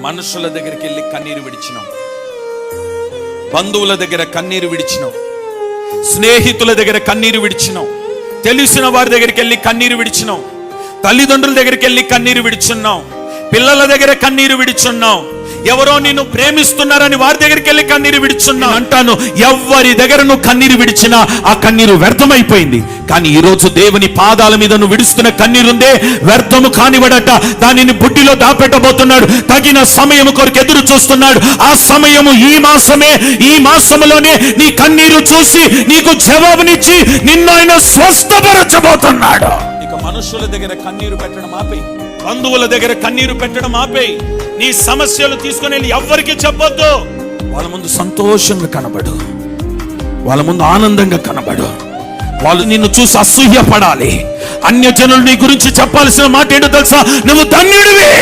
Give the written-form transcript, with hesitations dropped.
మనుషుల దగ్గరికి వెళ్ళి కన్నీరు విడిచినాం, బంధువుల దగ్గర కన్నీరు విడిచినాం, స్నేహితుల దగ్గర కన్నీరు విడిచినాం, తెలిసిన వారి దగ్గరికి వెళ్ళి కన్నీరు విడిచినాం, తల్లిదండ్రుల దగ్గరికి వెళ్ళి కన్నీరు విడిచున్నాం, పిల్లల దగ్గర కన్నీరు విడిచున్నాం, ఎవరో నిన్ను ప్రేమిస్తున్నారని వారి దగ్గరికి వెళ్ళి కన్నీరు విడిచున్నాం. అంటాను, ఎవరి దగ్గర నువ్వు కన్నీరు విడిచినా ఆ కన్నీరు వ్యర్థమైపోయింది. కానీ ఈరోజు దేవుని పాదాల మీద నువ్వు విడుస్తున్న కన్నీరుందే, వ్యర్థము కానివడట. దానిని బుడ్డిలో దాపెట్టబోతున్నాడు. తగిన సమయం కొరకు ఎదురు చూస్తున్నాడు. ఆ సమయము ఈ మాసమే. ఈ మాసములోనే నీ కన్నీరు చూసి నీకు జవాబునిచ్చి నిన్ను ఆయన స్వస్థపరచబోతున్నాడు. ఇక మనుషుల దగ్గర కన్నీరు పెట్టడం ఆపేయి, బంధువుల దగ్గర కన్నీరు పెట్టడం ఆపేయి. నీ సమస్యలు తీసుకుని వెళ్ళి ఎవ్వరికి చెప్పొద్దు. వాళ్ళ ముందు సంతోషంగా కనబడు, వాళ్ళ ముందు ఆనందంగా కనబడు. వాళ్ళు నిన్ను చూసి అసూయపడాలి. అన్యజనులు నీ గురించి చెప్పాల్సిన మాట ఏంటో తెలుసా? నువ్వు ధన్యుడివి.